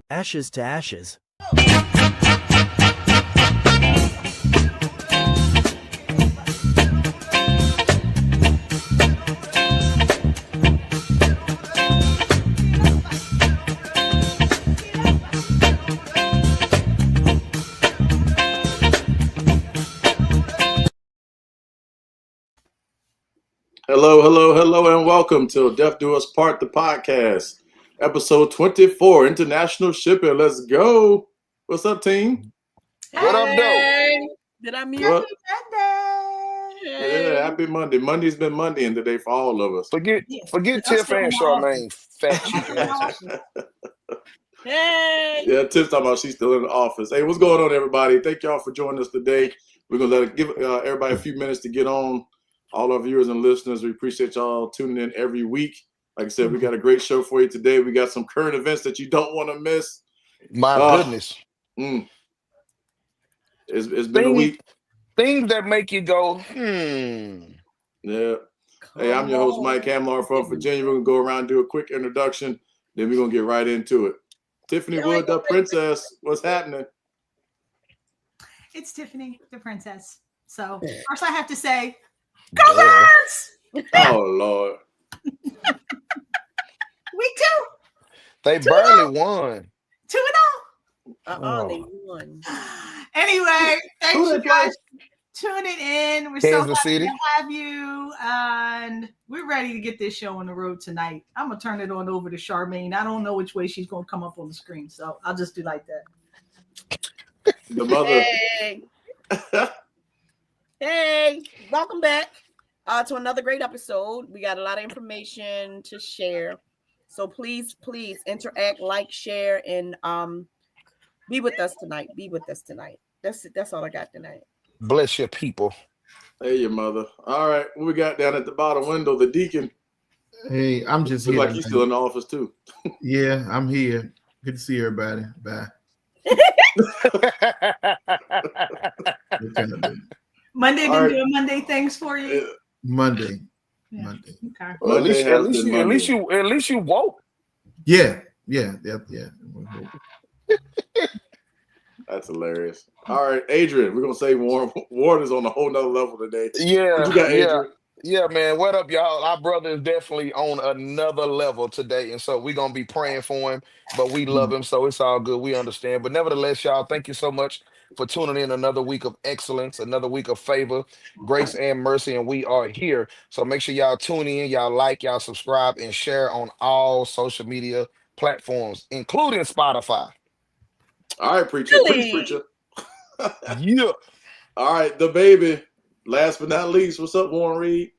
Ashes to ashes. Hello, and welcome to Death Do Us Part, the podcast, episode 24, International Shipping. Let's go. What's up, team? What up, though? Did I mute you? Yeah, happy Monday. Monday's been Monday today for all of us. Forget Tiff and Charmaine, fat cheek asses. Hey. Yeah, Tiff's talking about she's still in the office. Hey, what's going on, everybody? Thank y'all for joining us today. We're going to give everybody a few minutes to get on. All our viewers and listeners, we appreciate y'all tuning in every week. Like I said, we got a great show for you today. We got some current events that you don't want to miss. My goodness. It's been a week. Things that make you go, Yeah. Hey, I'm your host, Mike Hamlar from Virginia. We're going to go around and do a quick introduction. Then we're going to get right into it. Tiffany Wood, the princess. What's happening? It's Tiffany, the princess. So first I have to say, go Birds! Oh, Lord. We do. They barely won. 2-0. They won. Anyway, thank you guys for tuning in. We're so happy to have you. And we're ready to get this show on the road tonight. I'm going to turn it on over to Charmaine. I don't know which way she's going to come up on the screen. So I'll just do like that. The mother. Hey, welcome back to another great episode. We got a lot of information to share. So please interact, like, share, and be with us tonight. That's all I got tonight. Bless your people. Hey, your mother. All right. What we got down at the bottom window? The deacon. Hey, I'm just here. Like you're still in the office, too. Yeah, I'm here. Good to see everybody. Bye. Monday been doing Monday things for you? Yeah. Monday. Okay. Well, at least you woke. Yeah. That's hilarious. All right, Adrian, we're gonna say Warren is on a whole nother level today. Yeah, what you got, Adrian? Yeah, man. What up, y'all? Our brother is definitely on another level today, and so we're gonna be praying for him. But we love him, so it's all good. We understand. But nevertheless, y'all, thank you so much for tuning in. Another week of excellence, another week of favor, grace, and mercy, and we are here. So make sure y'all tune in, y'all like, y'all subscribe, and share on all social media platforms, including Spotify. All right, preacher. Really? Preacher. Yeah. All right, the baby. Last but not least, what's up, Warren Reed?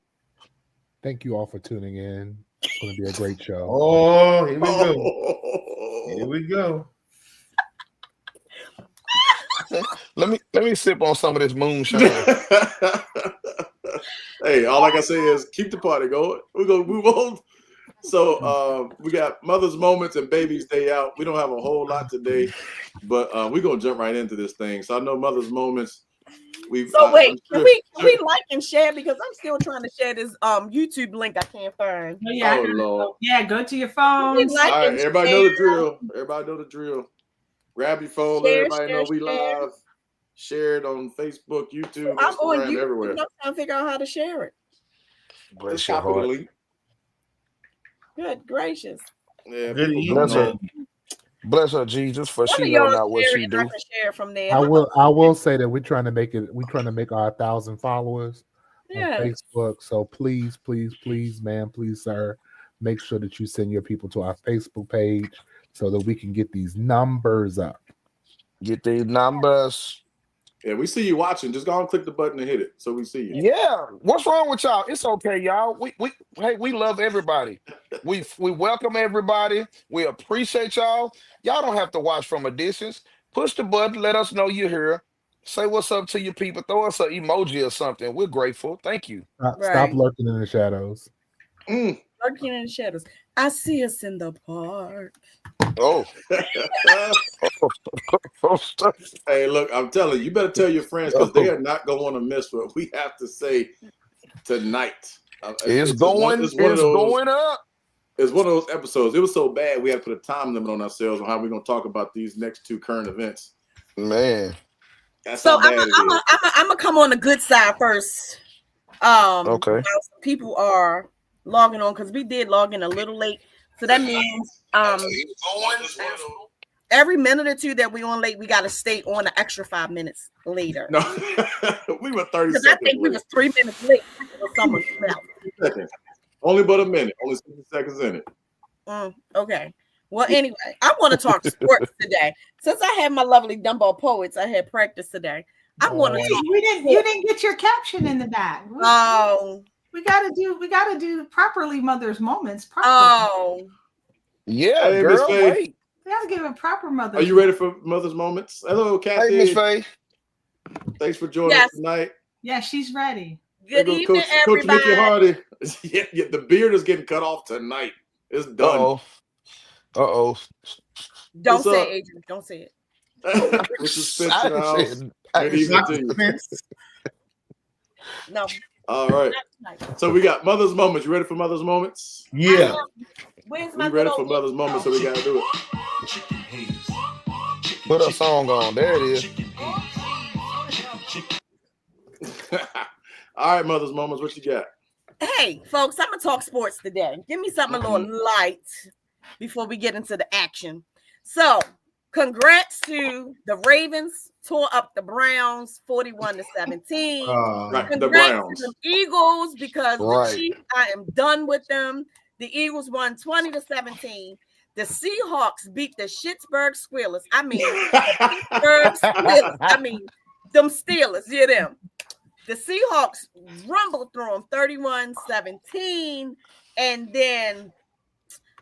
Thank you all for tuning in. It's going to be a great show. Oh, here we go. Here we go. Let me sip on some of this moonshine. Hey, all I can say is keep the party going. We're gonna move on. So we got Mother's Moments and Baby's Day out. We don't have a whole lot today, but we're gonna jump right into this thing. So I know Mother's Moments. Can we like and share, because I'm still trying to share this YouTube link I can't find. Oh Lord. Yeah, go to your phone. All right, everybody know the drill. Grab your phone, let everybody know we live. Share it on Facebook, YouTube, Instagram, everywhere. I'm trying to figure out how to share it. Bless your heart. Good gracious. Yeah, bless her, Jesus, for she know not what she do. Share from there. I will say that we're trying to make our 1,000 followers on Facebook. So please, ma'am, please, sir, make sure that you send your people to our Facebook page so that we can get these numbers up. Get these numbers. Yeah, we see you watching. Just go and click the button and hit it so we see you. Yeah. What's wrong with y'all? It's okay, y'all. We love everybody. We welcome everybody. We appreciate y'all. Y'all don't have to watch from a distance. Push the button. Let us know you're here. Say what's up to your people. Throw us an emoji or something. We're grateful. Thank you. Stop lurking in the shadows. Lurking in the shadows. I see us in the park. Oh. Hey, look, I'm telling you, you better tell your friends, because they are not going to want to miss what we have to say tonight. It's going up. It's one of those episodes. It was so bad we had to put a time limit on ourselves on how we're gonna talk about these next 2 current events. Man. That's So how bad it is. I'm gonna come on the good side first. Okay. People are logging on because we did log in a little late, so that means every minute or 2 that we on late, we got to stay on an extra 5 minutes later. No, we were 30 Because seconds. I think we was 3 minutes late for someone's mouth. Only but a minute. Only 60 seconds in it. Okay. Well, anyway, I want to talk sports today. Since I had my lovely Dumbo Poets, I had practice today. I'm going to talk. You didn't get your caption in the back. We gotta do properly Mother's Moments. Properly. Oh. Yeah, Hey, girl. Miss Faye. Wait. We gotta give a proper Mother's. Are you ready for Mother's Moments? Hello, Kathy. Hey, Miss Faye. Thanks for joining us tonight. Yeah, she's ready. Good evening, everybody. Coach Mickey Hardy. yeah, the beard is getting cut off tonight. It's done. Uh-oh. Don't say it, Adrian. Don't say it. With suspension house. Good evening to you. No. All right. So we got Mother's Moments. You ready for Mother's Moments? Yeah. Where's my We ready for Mother's Moments, so we gotta do it. Put a song on. There it is. All right, Mother's Moments, what you got? Hey, folks, I'm gonna talk sports today. Give me something a little light before we get into the action. So, congrats to the Ravens, tore up the Browns 41-17. Right, congrats the Browns. to the Eagles because Right. the Chiefs, I am done with them. The Eagles won 20-17. The Seahawks beat the Pittsburgh Steelers. I mean, Pittsburgh Steelers. I mean, them Steelers. Yeah, them. The Seahawks rumbled through them 31-17. And then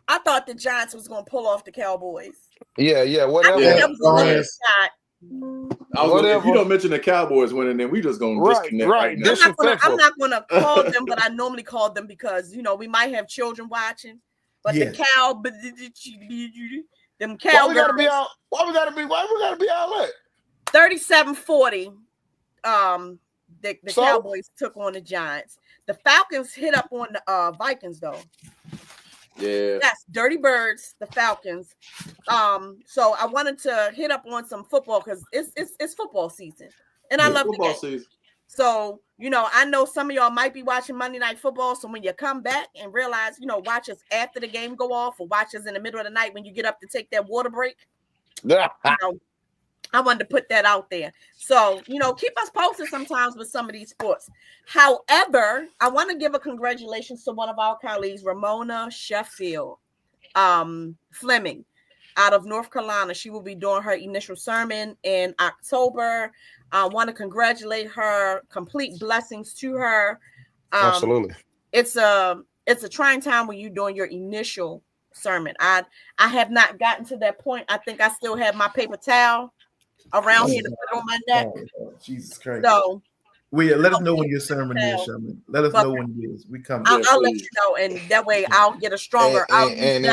I thought the Giants was going to pull off the Cowboys. Yeah, whatever. That was a little shot. If you don't mention the Cowboys winning, then we just gonna disconnect right now. I'm not gonna call them, but I normally call them because we might have children watching. But the them cow. Why we gotta be all that? 37-40. The Cowboys took on the Giants. The Falcons hit up on the Vikings though. Yeah. That's Dirty Birds, the Falcons. So I wanted to hit up on some football because it's football season. And I love football the game. season. So, I know some of y'all might be watching Monday Night Football. So when you come back and realize, watch us after the game go off or watch us in the middle of the night when you get up to take that water break. I wanted to put that out there. So, keep us posted sometimes with some of these sports. However, I want to give a congratulations to one of our colleagues, Ramona Sheffield Fleming out of North Carolina. She will be doing her initial sermon in October. I want to congratulate her. Complete blessings to her. Absolutely. It's a trying time when you're doing your initial sermon. I have not gotten to that point. I think I still have my paper towel around here to put on my neck. Jesus Christ. So let us know when your sermon is, Sherman. Let us know when it is. We come. I'll let you know, and that way I'll get a stronger. In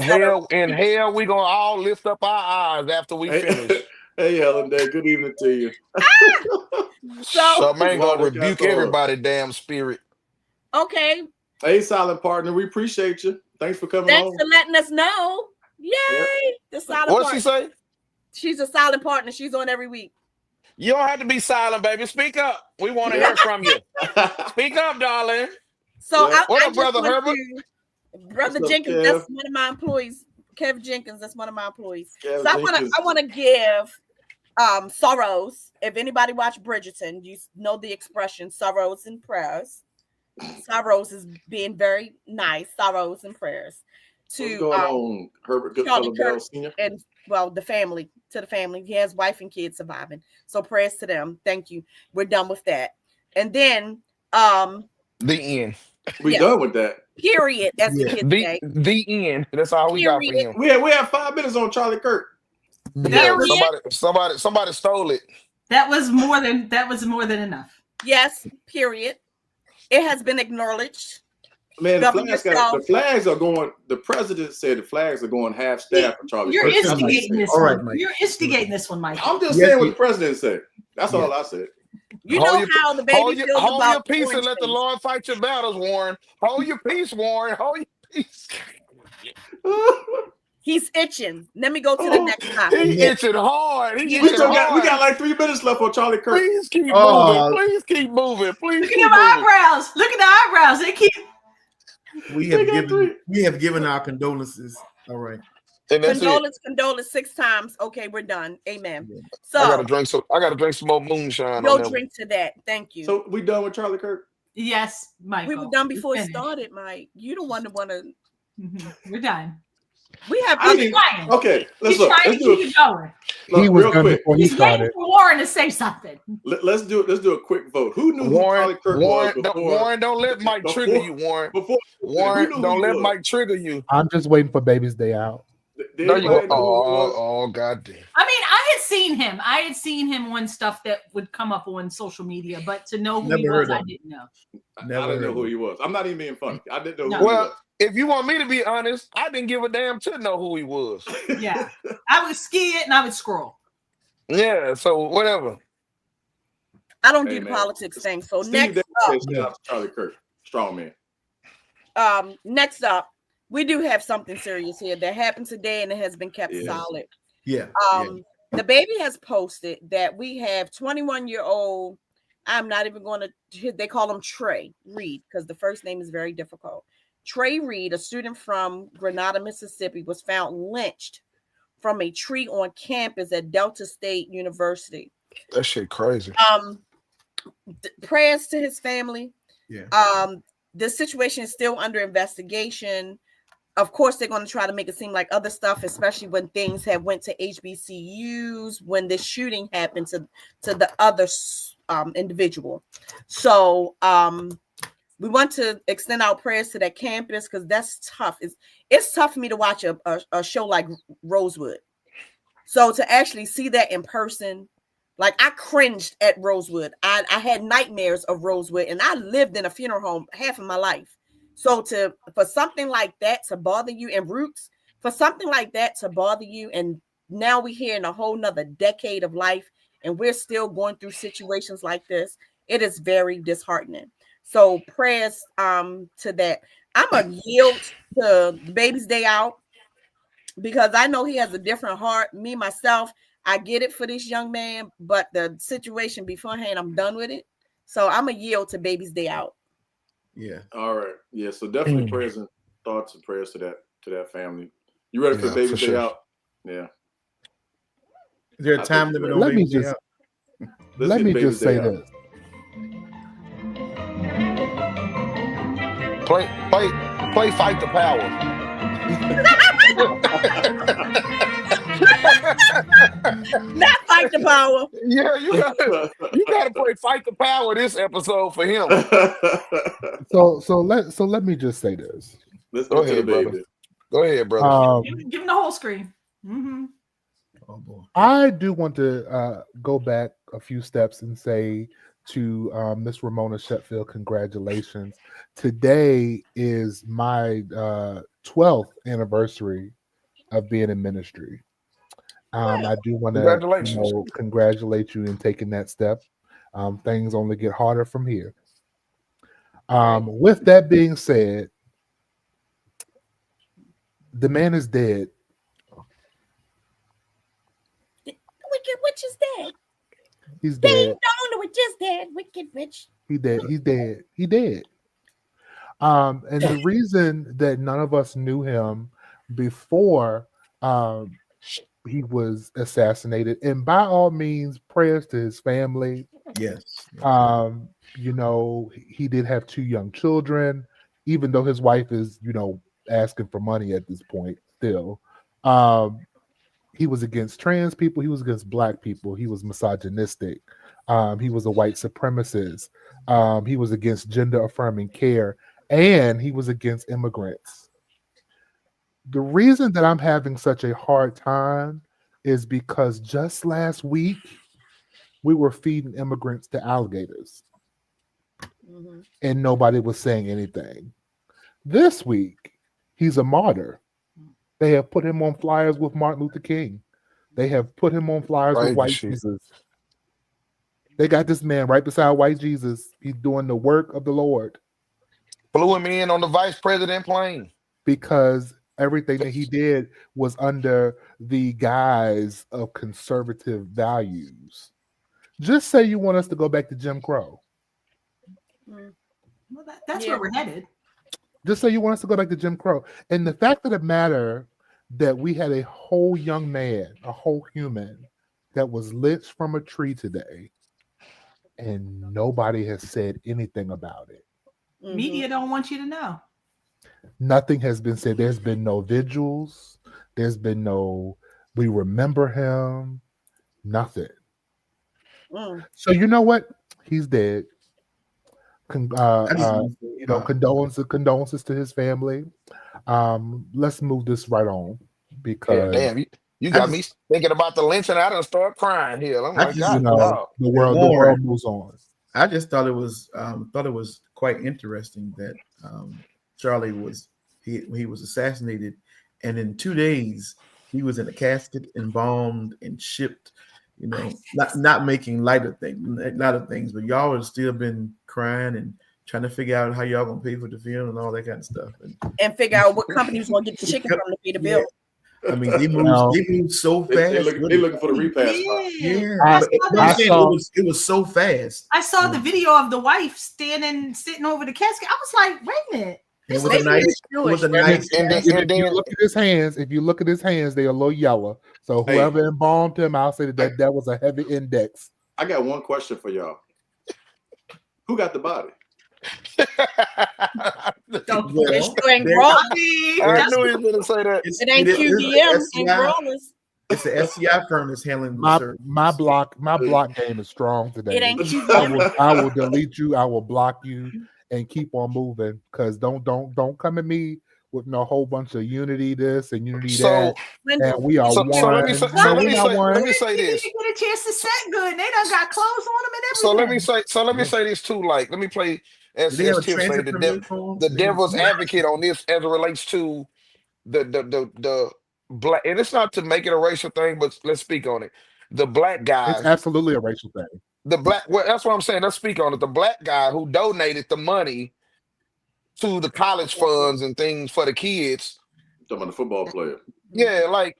hell, we gonna all lift up our eyes after we finish. Hey, Helen Day, good evening to you. So man gonna rebuke everybody, damn spirit. Okay. Hey, silent partner, we appreciate you. Thanks for coming on. Thanks for letting us know. Yay! Yep. The silent What'd partner. she say? She's a silent partner. She's on every week. You don't have to be silent, baby. Speak up. We want to hear from you. Speak up, darling. So what up, Brother Herbert? Brother Jenkins, Kev? that's one of my employees. Kev Jenkins, that's one of my employees. Kev so I want to give sorrows. If anybody watched Bridgerton, you know the expression sorrows and prayers. Sorrows is being very nice. Sorrows and prayers to what's going on, Herbert Goodfellow Bell Sr. and the family. He has wife and kids surviving. So prayers to them. Thank you. We're done with that. And then the end. We done with that. Period. That's the kids say. The end. That's all we got for him. We have 5 minutes on Charlie Kirk. Yeah, somebody stole it. That was more than enough. Yes, period. It has been acknowledged. Man, the flags are going. The president said the flags are going half staff for Charlie Kirk. Instigating this one. You're instigating this one, Mike. I'm just saying what the president said. That's all I said. You know how the baby feels hold about your peace orange and let the face. Lord fight your battles, Warren. Hold your peace, Warren. Hold your peace. He's itching. Let me go to the next topic. He itching hard. He Yeah. We itching hard. got like 3 minutes left on Charlie Kirk. Please keep moving. Please keep moving. Please Look keep at the moving. eyebrows. Look at the eyebrows. They keep. We have given our condolences. All right. And that's Condolence 6 times. Okay, we're done. Amen. Yeah. So I gotta drink some more moonshine. no on drink to that. Thank you. So we done with Charlie Kirk? Yes, Michael. We were done before it started, Mike. You don't want to. We're done. We have. Okay, let's He's trying to keep it going. He was real done quick. before he He's waiting started. for Warren to say something. Let's do a quick vote. Who knew who Charlie Kirk was before? Warren, don't let Mike trigger you, Warren. Warren, don't let Mike trigger you. I'm just waiting for Baby's Day out. No, you go. Oh, goddamn. I mean, I had seen him. I had seen him on stuff that would come up on social media, but to know who he was, I didn't know. I didn't know who he was. I'm not even being funny. I didn't know who he was. If you want me to be honest, I didn't give a damn to know who he was. Yeah. I would ski it and I would scroll. Yeah, so whatever. I don't do the politics thing. So next up, Charlie Kirk, strong man. Next up, we do have something serious here that happened today and it has been kept solid. Yeah. The baby has posted that we have 21-year-old. I'm not even going to. They call him Trey Reed because the first name is very difficult. Trey Reed, a student from Grenada, Mississippi, was found lynched from a tree on campus at Delta State University. That shit crazy. Prayers to his family. Yeah. The situation is still under investigation. Of course, they're going to try to make it seem like other stuff, especially when things have went to HBCUs when this shooting happened to the other individual. So we want to extend our prayers to that campus because that's tough. It's tough for me to watch a show like Rosewood. So to actually see that in person, like I cringed at Rosewood. I had nightmares of Rosewood, and I lived in a funeral home half of my life. So for something like that to bother you, and Roots, for something like that to bother you, and now we're here in a whole nother decade of life, and we're still going through situations like this, it is very disheartening. So prayers to that. I'm gonna yield to the Baby's Day out because I know he has a different heart. Me, myself, I get it for this young man, but the situation beforehand, I'm done with it. So I'm gonna yield to Baby's Day out. Yeah. All right. Yeah. So definitely prayers and thoughts and prayers to that family. You ready for Baby's Day out? Yeah. Is there a time limit on Let me Baby's Day just out? let me just say this. Play Fight the Power. Not Fight the Power. Yeah, you gotta play Fight the Power this episode for him. So let me just say this. Let's go ahead, brother. Go ahead, brother. Give him the whole screen. Mm-hmm. Oh boy. I do want to go back a few steps and say to Miss Ramona Sheffield, congratulations. Today is my 12th anniversary of being in ministry. I do want to congratulate you in taking that step. Things only get harder from here. With that being said, the man is dead. Wicked Witch is dead. He's dead. Ding dong, the witch is dead. Wicked Witch. He dead. He's dead. He dead. And the reason that none of us knew him before he was assassinated, and by all means, prayers to his family. Yes. You know, he did have 2 young children, even though his wife is, you know, asking for money at this point still. He was against trans people. He was against Black people. He was misogynistic. He was a white supremacist. He was against gender affirming care, and he was against immigrants. The reason that I'm having such a hard time is because just last week we were feeding immigrants to alligators, and nobody was saying anything. This week, he's a martyr. They have put him on flyers with Martin Luther King. They have put him on flyers with white Jesus. They got this man right beside white Jesus. He's doing the work of the Lord. Flew him in on the vice president plane. Because everything that he did was under the guise of conservative values. Just say you want us to go back to Jim Crow. Well, that's where we're headed. Just say you want us to go back to Jim Crow. And the fact of the matter that we had a whole young man, a whole human that was lynched from a tree today, and nobody has said anything about it. Media don't want you to know. Nothing has been said. There's been no vigils. There's been no, we remember him. Nothing. So you know what? He's dead. Condolences to his family. Let's move this right on because damn, you got me thinking about the lynching. I done start crying here. I'm like, God, the world moves on. I just thought it was quite interesting that Charlie was assassinated, and in 2 days he was in a casket, embalmed, and shipped. You know, not making light of things, but y'all have still been crying and trying to figure out how y'all gonna pay for the film and all that kind of stuff, and figure out what companies gonna get the chicken from to pay the bill. I mean, they moved so fast. They're looking for the repass. It was so fast. I saw the video of the wife sitting over the casket. I was like, wait a minute. It was a nice. If you look at his hands, they're a little yellow. So whoever embalmed him, I'll say that was a heavy index. I got one question for y'all. Who got the body? I knew he was going to say that. It ain't QDM and Brawlers. It's the SCI firm that's handling my block game is strong today. It ain't QDM. I will delete you. I will block you and keep on moving. Because don't come at me with no whole bunch of unity this and unity that. And we are one. Let me say this. They get a chance to set good. They done got clothes on them and everything. So let me say this too. Like, let me play as Tiff say the devil's advocate on this as it relates to the black, and it's not to make it a racial thing, but let's speak on it. The black guy. It's absolutely a racial thing. Well, that's what I'm saying. Let's speak on it. The black guy who donated the money to the college funds and things for the kids. Talking about the football player. Yeah, like,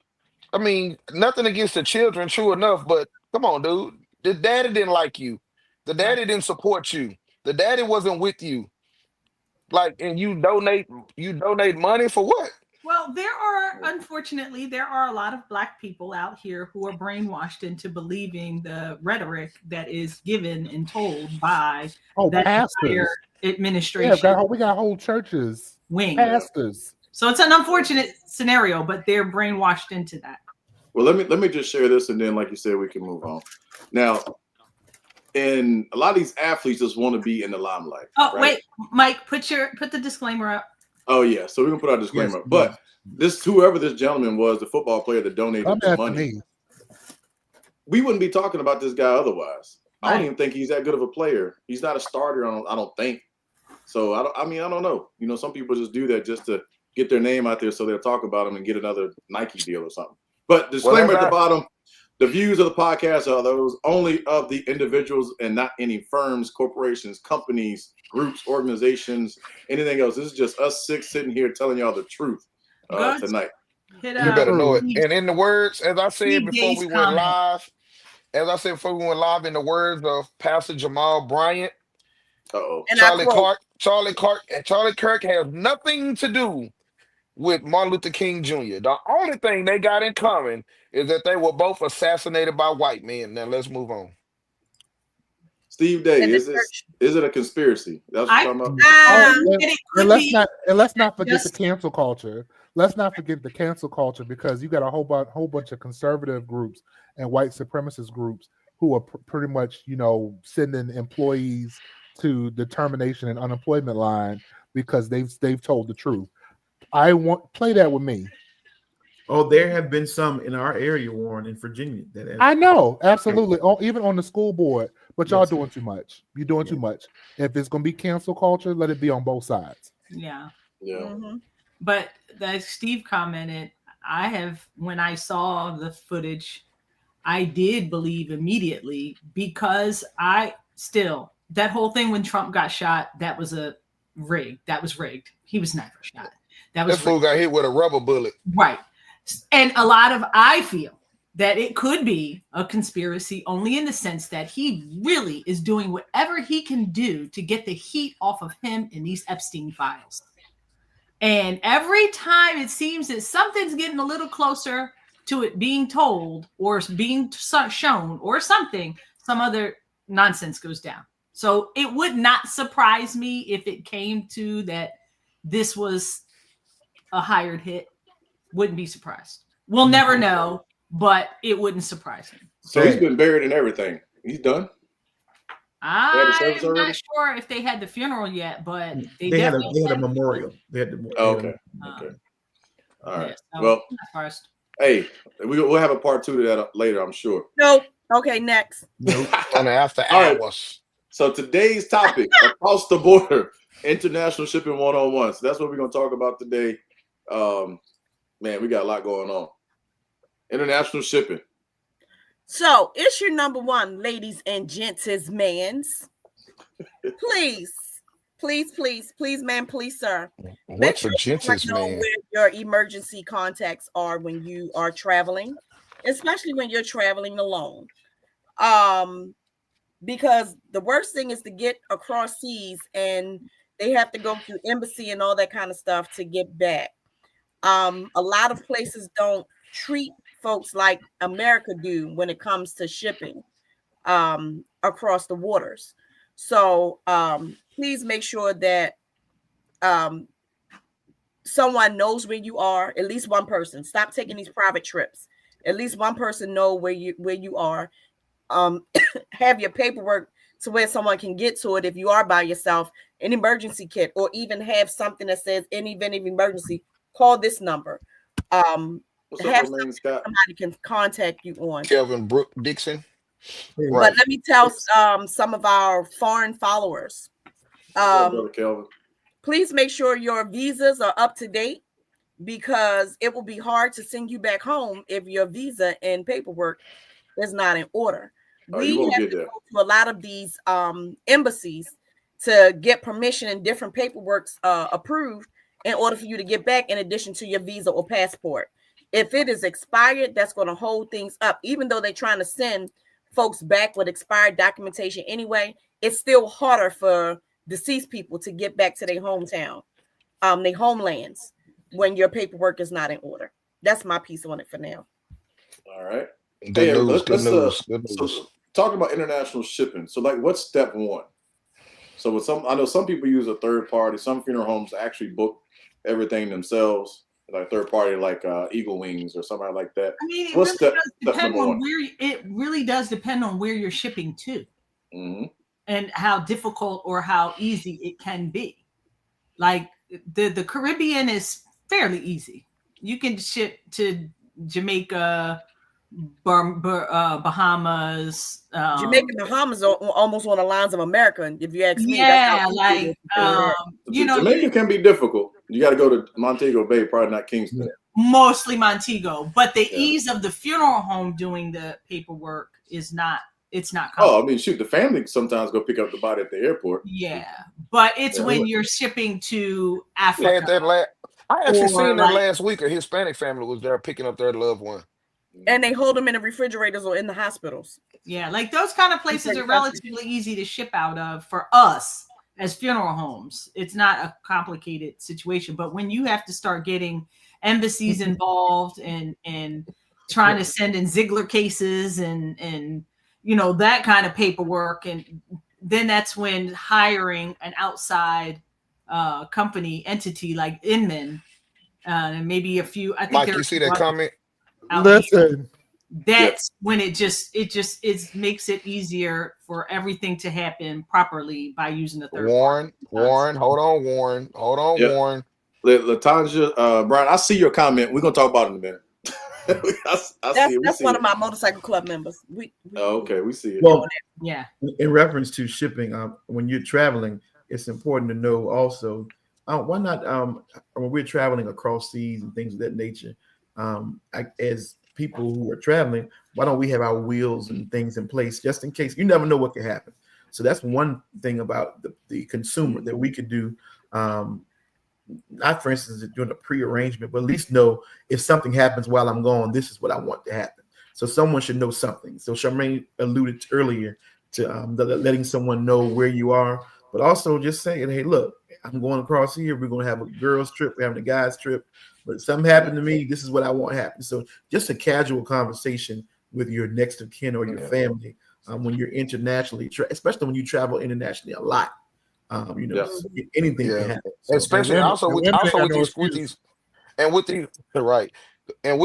I mean, nothing against the children, true enough, but come on, dude. The daddy didn't like you. The daddy didn't support you. The daddy wasn't with you. Like, and you donate money for what? Well, unfortunately, there are a lot of black people out here who are brainwashed into believing the rhetoric that is given and told by that entire administration. Yeah, we got whole churches, pastors. So it's an unfortunate scenario, but they're brainwashed into that. Well, let me just share this, and then, like you said, we can move on. Now, and a lot of these athletes just want to be in the limelight. Oh, right? Wait, Mike, put the disclaimer up. Oh yeah, so we're gonna put our disclaimer. Yes, but whoever this gentleman was, the football player that donated the money, we wouldn't be talking about this guy otherwise. Right. I don't even think he's that good of a player. He's not a starter. I don't think. So I don't know. You know, some people just do that just to get their name out there, so they'll talk about him and get another Nike deal or something. But disclaimer at the bottom: the views of the podcast are those only of the individuals and not any firms, corporations, companies, groups, organizations, anything else. This is just us six sitting here telling y'all the truth tonight. You better know it. And in the words, as I said before we went live, in the words of Pastor Jamal Bryant, Charlie Kirk has nothing to do with Martin Luther King Jr. The only thing they got in common is that they were both assassinated by white men. Now let's move on. Steve Day, is it a conspiracy? That's what I'm talking about. Let's not forget the cancel culture. Let's not forget the cancel culture, because you got a whole bunch of conservative groups and white supremacist groups who are pretty much, sending employees to the termination and unemployment line because they've told the truth. Play that with me. Oh, there have been some in our area, Warren, in Virginia. I know, absolutely. Even on the school board, but y'all doing too much. You're doing too much. If it's going to be cancel culture, let it be on both sides. Yeah. Mm-hmm. But as Steve commented, when I saw the footage, I did believe immediately because that whole thing when Trump got shot, that was rigged. That was rigged. He was never shot. That fool got hit with a rubber bullet. Right. And I feel that it could be a conspiracy only in the sense that he really is doing whatever he can do to get the heat off of him in these Epstein files. And every time it seems that something's getting a little closer to it being told or being shown or something, some other nonsense goes down. So it would not surprise me if it came to that this was a hired hit. Wouldn't be surprised. We'll never know, but it wouldn't surprise me. So he's been buried and everything. He's done? I'm not sure if they had the funeral yet, but they had a memorial. Okay. Okay. All right. Yeah, well, first. Hey, we'll have a part 2 to that later, I'm sure. No. Okay, next. On the after hours. Right. So today's topic, across the border, international shipping 101. So that's what we're going to talk about today. Man, we got a lot going on. International shipping. So, issue number 1, ladies and gents, is mans. Please, man, please, sir. What's a gents is know man? Where your emergency contacts are when you are traveling, especially when you're traveling alone. Because the worst thing is to get across seas and they have to go through embassy and all that kind of stuff to get back. A lot of places don't treat folks like America do when it comes to shipping across the waters. So please make sure that someone knows where you are, at least one person. Stop taking these private trips. At least one person know where you are. Have your paperwork to where someone can get to it if you are by yourself, an emergency kit, or even have something that says in event of emergency, call this number. What's up, somebody can contact you on. Kelvin Brooke Dixon. Right. But let me tell some of our foreign followers. Kelvin. Please make sure your visas are up to date because it will be hard to send you back home if your visa and paperwork is not in order. We have to go to a lot of these embassies to get permission and different paperwork approved in order for you to get back in addition to your visa or passport. If it is expired, that's going to hold things up. Even though they're trying to send folks back with expired documentation anyway, it's still harder for deceased people to get back to their hometown, their homelands, when your paperwork is not in order. That's my piece on it for now. All right. Good news. So talking about international shipping. So like, what's step 1? So with I know some people use a third party. Some funeral homes actually book everything themselves, like third party, like Eagle Wings or something like that. I mean, it really does depend on where you're shipping to, and how difficult or how easy it can be. Like the Caribbean is fairly easy. You can ship to Jamaica, Bahamas. Jamaica, Bahamas are almost on the lines of America. If you ask me, yeah, Jamaica can be difficult. You got to go to Montego Bay, probably not Kingston. Mostly Montego, but the ease of the funeral home doing the paperwork is not. It's not. Oh, I mean, shoot, the family sometimes go pick up the body at the airport. Yeah, but it's when you're shipping to Africa. I actually seen that last week. A Hispanic family was there picking up their loved one. And they hold them in the refrigerators or in the hospitals. Yeah, like those kind of places are relatively easy to ship out of for us as funeral homes. It's not a complicated situation. But when you have to start getting embassies involved and trying to send in Ziegler cases and that kind of paperwork, and then that's when hiring an outside company entity like Inman and maybe a few. I think Mike, you see that comment? Listen, that's when it makes it easier for everything to happen properly by using the third Warren, hold on, Warren. Latanja, Brian, I see your comment. We're gonna talk about it in a minute. That's one of my motorcycle club members. Okay, we see it. Well, yeah. In reference to shipping, when you're traveling, it's important to know also why not when we're traveling across seas and things of that nature. As people who are traveling, why don't we have our wheels and things in place just in case? You never know what could happen. So that's one thing about the consumer that we could do. Not, for instance, doing a pre-arrangement, but at least know if something happens while I'm gone, this is what I want to happen. So someone should know something. So Charmaine alluded earlier to letting someone know where you are, but also just saying, hey, look, I'm going across here. We're going to have a girls' trip. We're having a guys' trip. But if something happened to me, this is what I want to happen. So just a casual conversation with your next of kin or your family when you're internationally, especially when you travel internationally a lot. Anything can happen. So, Especially with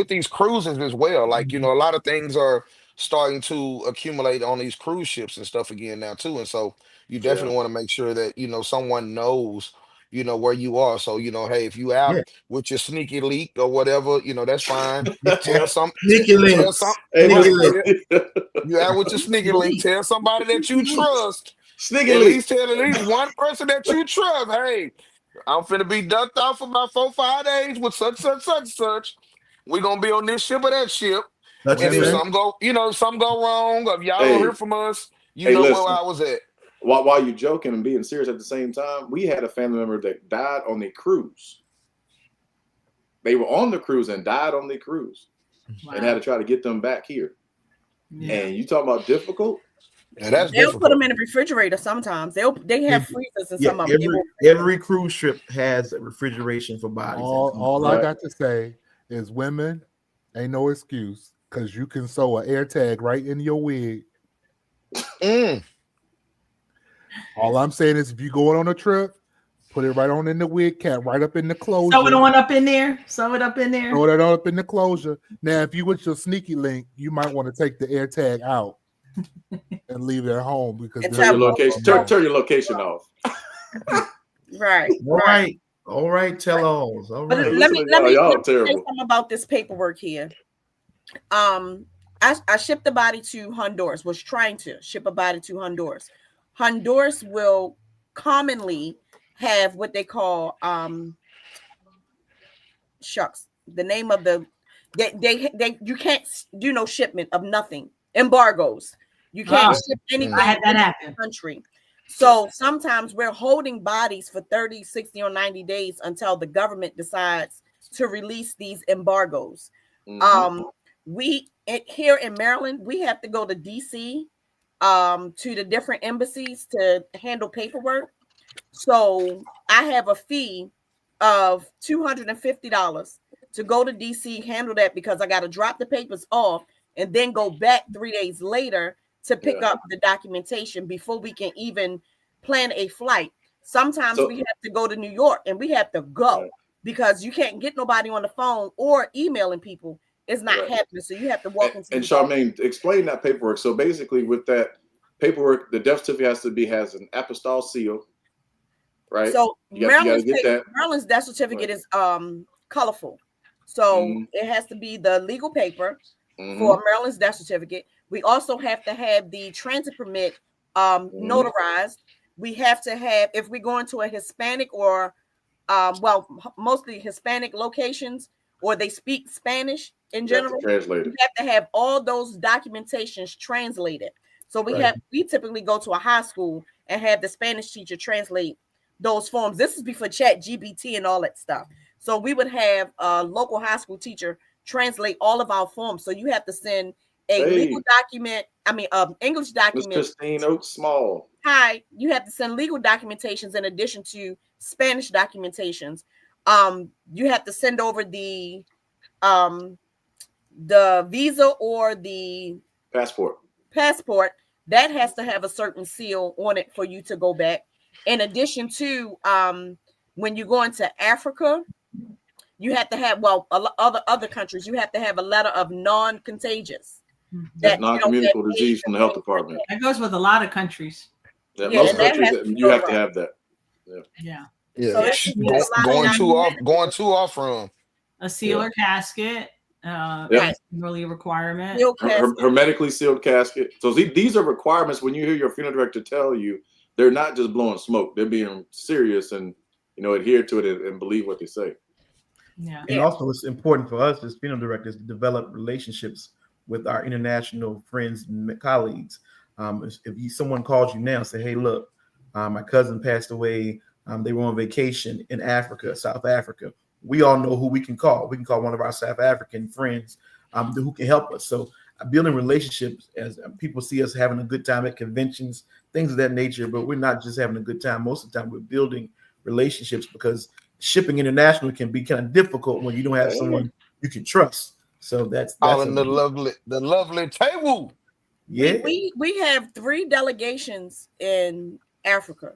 these cruises as well. Like, a lot of things are starting to accumulate on these cruise ships and stuff again now too. And so you definitely want to make sure that, someone knows, where you are. So, hey, if you out with your sneaky leak or whatever, that's fine. Tell some sneaky links. You out with your sneaky link. Tell somebody that you trust. Sneaky at link. least tell at least one person that you trust. Hey, I'm finna be ducked off for about 4-5 days with such. We're gonna be on this ship or that ship. And if something go wrong, or if y'all don't hear from us, know where I was at. While you're joking and being serious at the same time, we had a family member that died on the cruise. They were on the cruise and died on the cruise, and had to try to get them back here. Yeah. And you talk about difficult. Yeah, that's they'll put them in the refrigerator sometimes. They have freezers and some of them. Every cruise ship has a refrigeration for bodies. All I got to say is, women, ain't no excuse, because you can sew an air tag right in your wig. All I'm saying is, if you're going on a trip, put it right on in the wig cap, right up in the closure. Sew it on up in there. Sew it up in there. Throw it up in the closure. Now, if you with your sneaky link, you might want to take the air tag out and leave it at home, because turn your location off. Right. All right. Tell-alls. All right. But let me say something about this paperwork here. I shipped the body to Honduras. Was trying to ship a body to Honduras. Honduras will commonly have what they call the name of the they you can't do no shipment of nothing. Embargoes. You can't ship anything that happen. Country. So sometimes we're holding bodies for 30, 60, or 90 days until the government decides to release these embargoes. We here in Maryland, we have to go to DC to the different embassies to handle paperwork. So I have a fee of $250 to go to DC, handle that, because I got to drop the papers off and then go back 3 days later to pick up the documentation before we can even plan a flight. Sometimes we have to go to New York and we have to go because you can't get nobody on the phone or emailing people. It's not happening. So you have to walk into. And Charmaine, explain that paperwork. So basically, with that paperwork, the death certificate has an apostille seal, right? So Maryland's death certificate is colorful. So it has to be the legal paper for Maryland's death certificate. We also have to have the transit permit notarized. We have to have, if we go into a Hispanic or mostly Hispanic locations, or they speak Spanish in general, we have to have all those documentations translated. So we typically go to a high school and have the Spanish teacher translate those forms. This is before ChatGPT and all that stuff. So we would have a local high school teacher translate all of our forms. So you have to send a legal document, English document. Ms. Christine Oaks Small. Hi, you have to send legal documentations in addition to Spanish documentations. You have to send over the visa or the passport. That has to have a certain seal on it for you to go back. In addition to when you go into Africa, you have to have other countries. You have to have a letter of non-contagious. That's non-communicable disease from the health department. That goes with a lot of countries. Most countries, you have to have that. Yeah. So going too off from a seal or casket. That's really a requirement. Hermetically sealed casket. So these are requirements. When you hear your funeral director tell you, they're not just blowing smoke. They're being serious and adhere to it and believe what they say. Yeah. And also, it's important for us as funeral directors to develop relationships with our international friends and colleagues. Someone calls you now and say, "Hey, look, my cousin passed away. They were on vacation in Africa, South Africa." We all know who we can call. We can call one of our South African friends who can help us. So building relationships, as people see us having a good time at conventions, things of that nature, but we're not just having a good time. Most of the time we're building relationships, because shipping international can be kind of difficult when you don't have someone you can trust. So that's all in the lovely table. Yeah. We have 3 delegations in Africa.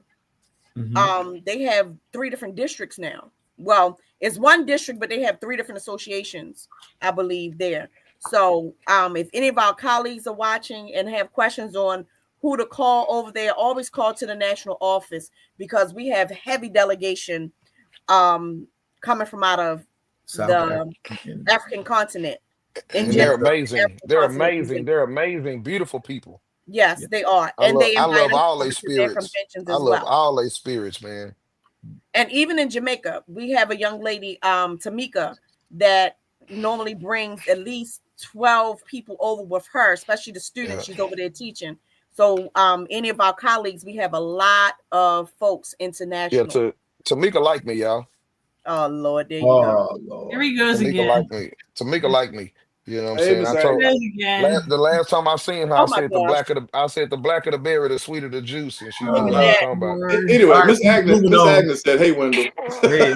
They have 3 different districts now. Well, it's one district, but they have 3 different associations, I believe, there. So if any of our colleagues are watching and have questions on who to call over there, always call to the national office, because we have heavy delegation coming from out of the African continent. And they're amazing. They're amazing. They're amazing, beautiful people. Yes, they are. I love all their spirits. I love all their spirits, man. And even in Jamaica, we have a young lady, Tamika, that normally brings at least 12 people over with her, especially the students. She's over there teaching. So any of our colleagues, we have a lot of folks international. Yeah, Tamika like me, y'all. Oh Lord, there you go. Lord. Here he goes again. Tamika like me. You know what I'm saying? The last time I seen her, I said the blacker the berry, the sweeter the juice, and she knew what I was talking about. Anyway, Miss Agnes said, "Hey, Wendell." Hey,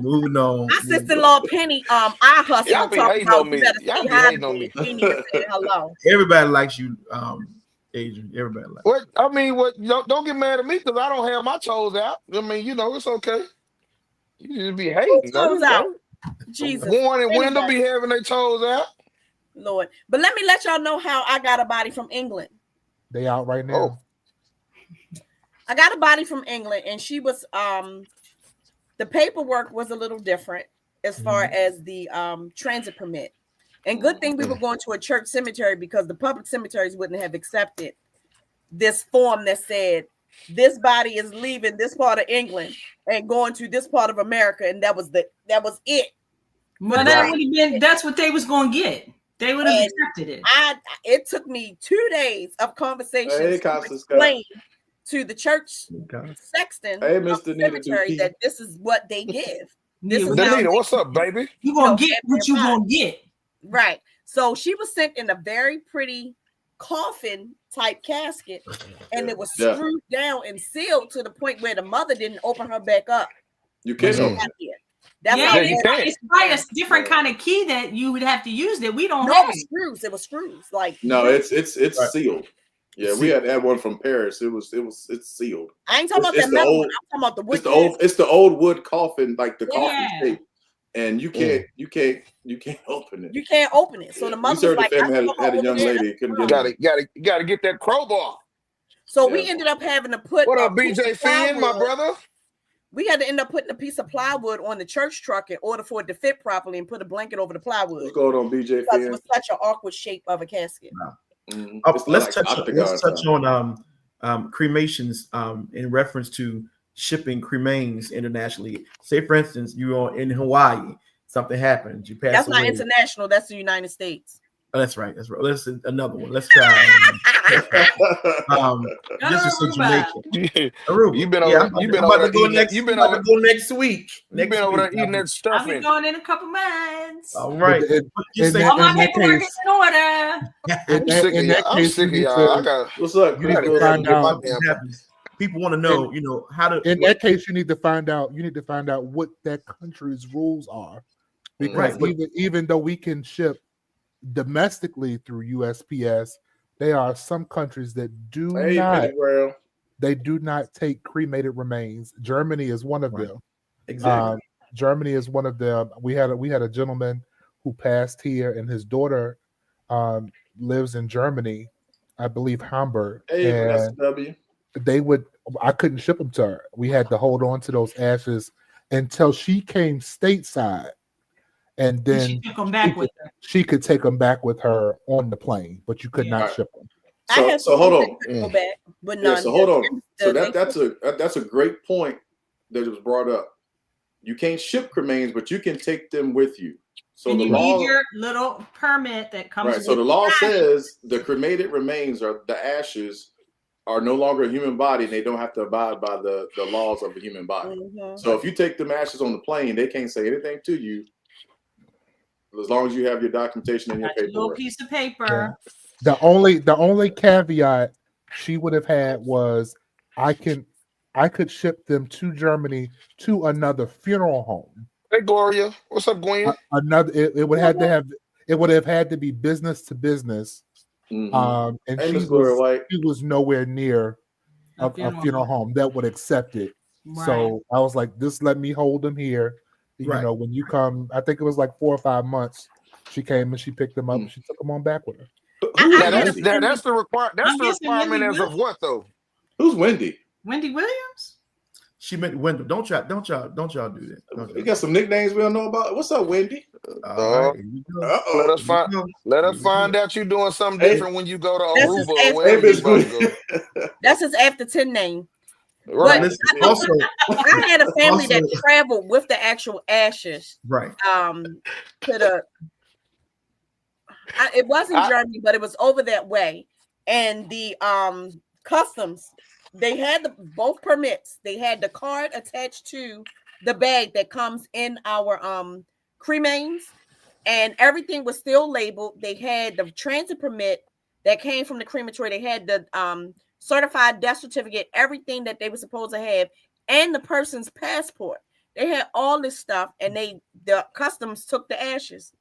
moving on. My sister-in-law Penny, I hustle. Y'all be hating on me. Y'all be hating on me. Hello. Everybody likes you, Adrian. Everybody likes. What I mean, don't get mad at me because I don't have my toes out. I mean, it's okay. You just be hating. Toes out. Jesus. Warren and Wendell be having their toes out. Lord. But let me let y'all know how I got a body from England. They out right now. I got a body from England, and she was the paperwork was a little different as far as the transit permit. And good thing we were going to a church cemetery, because the public cemeteries wouldn't have accepted this form that said this body is leaving this part of England and going to this part of America, and that was it. Well, that would have been, that's what they was going to get. They would have accepted it. It took me 2 days of conversations to explain to the church sexton cemetery that this is what they give. Danita, what's up, baby? You gonna get what you gonna get. Right. So she was sent in a very pretty coffin type casket, and it was screwed down and sealed to the point where the mother didn't open her back up. You can't open it. It's probably a different kind of key that you would have to use that we don't have. It was screws. Like no, it's sealed. Yeah, we had one from Paris. It's sealed. I ain't talking about that metal. I'm talking about the wood. It's the old wood coffin, like the coffin shape. And you can't open it. You can't open it. So the mother like, had a young lady. Gotta get that crowbar. So we ended up having to put. What up, BJ Finn, my brother? We had to end up putting a piece of plywood on the church truck in order for it to fit properly, and put a blanket over the plywood. What's going on, BJ Finn? Because it was such an awkward shape of a casket. Let's touch on cremations in reference to shipping cremains internationally. Say, for instance, you're in Hawaii, something happens, you pass That's away. Not international. That's the United States. Oh, that's right. Let's another one. Let's try. This is Jamaica. You've been over. You've been over there next week. You've been over there eating that stuff. I'll be going in a couple months. All right. All my paperwork is in order. I'm sick of y'all. What's up? You need to find out. People want to know, how to. In that case, you need to find out. You need to find out what that country's rules are, because even though we can ship domestically through USPS, there are some countries that do not take cremated remains. Germany is one of them. Exactly. Germany is one of them. We had a gentleman who passed here, and his daughter lives in Germany, I believe Hamburg. And I couldn't ship them to her. We had to hold on to those ashes until she came stateside. And then she could take them back with her on the plane, but you could not ship them. So hold on. So hold on. So that's a great point that was brought up. you can't ship cremains, but you can take them with you. So and the you law, need your little permit that comes right. with So the law ashes. says the cremated remains or the ashes are no longer a human body, and they don't have to abide by the laws of a human body. Mhm. So if you take them ashes on the plane, they can't say anything to you as long as you have your documentation and your Got your little paperwork. piece of paper. The only caveat she would have had was I could ship them to Germany to another funeral home. Hey Gloria, what's up, Gwen? It would have had to be business to business. Mm-hmm. And Hey, she Miss Gloria White. was nowhere near a funeral home that would accept it. Right. So I was like, just let me hold them here. You know, when you come, I think it was like 4 or 5 months. She came and she picked them up and she took them on back with her. That's the requirement as of what though? Who's Wendy? Wendy Williams? She meant Wendy. Don't y'all do that. You got some nicknames we don't know about. What's up, Wendy? Let us find out you doing something different when you go to Aruba or wherever you about to go. That's his after 10 name. Right. But also, I had a family that traveled with the actual ashes. Right. It wasn't Germany, but it was over that way. And the customs, they had both permits. They had the card attached to the bag that comes in our cremains, and everything was still labeled. They had the transit permit that came from the crematory. They had the certified death certificate, everything that they were supposed to have, and the person's passport. They had all this stuff, and the customs took the ashes.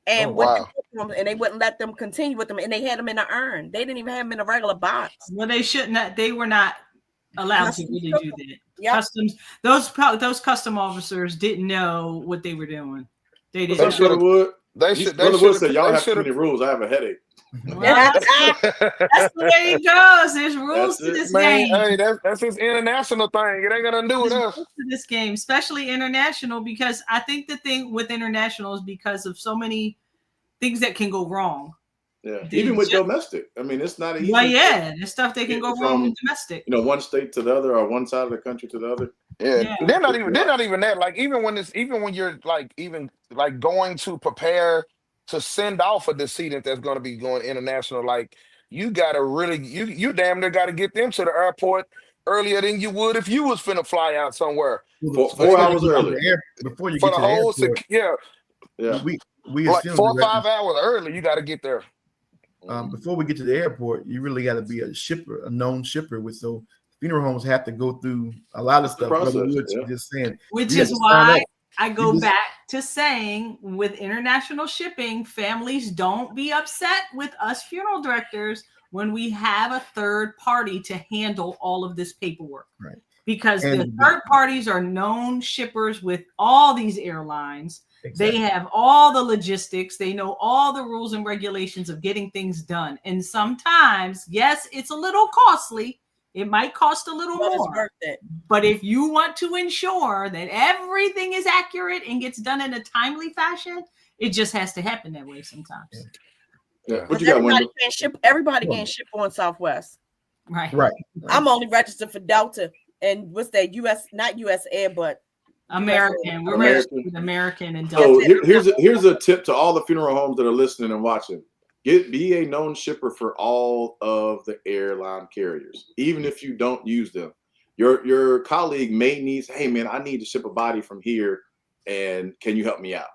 And and they wouldn't let them continue with them, and they had them in an urn. They didn't even have them in a regular box. Well, they should not. They were not allowed to really do that. Yep. Customs. Those custom officers didn't know what they were doing. They didn't. They should. They should say, "Y'all have too many rules. I have a headache." Well, that's the way it goes. There's rules to this game. Hey, that's his international thing. It ain't gonna do with us. To this game, especially international, because I think the thing with international is because of so many things that can go wrong. Yeah, even with domestic. I mean, it's not easy. Well, yeah, there's stuff that can go wrong with domestic. You know, one state to the other, or one side of the country to the other. Yeah. They're not even that. Like even when you're like going to prepare to send off a decedent that's going to be going international, like you gotta really you damn near gotta get them to the airport earlier than you would if you was finna fly out somewhere. 4 hours early before you get to the airport. Yeah. We like 4 or 5 hours early, you got to get there. Before we get to the airport, you really got to be a shipper, a known shipper. So funeral homes have to go through a lot of stuff. Just saying, which is why I go back to saying, with international shipping, families don't be upset with us funeral directors when we have a third party to handle all of this paperwork. Right. Because the third parties are known shippers with all these airlines. Exactly. They have all the logistics. They know all the rules and regulations of getting things done. And sometimes, yes, it's a little costly. It might cost a little more. It's worth it. But if you want to ensure that everything is accurate and gets done in a timely fashion, it just has to happen that way sometimes. Yeah. What you got, Wendy? Everybody can't ship on Southwest. Right. I'm only registered for Delta. And what's that? Not US Air, but American. We're registered with American and Delta. So here's a tip to all the funeral homes that are listening and watching. Be a known shipper for all of the airline carriers, even if you don't use them. Your colleague may need, hey man, I need to ship a body from here, and can you help me out?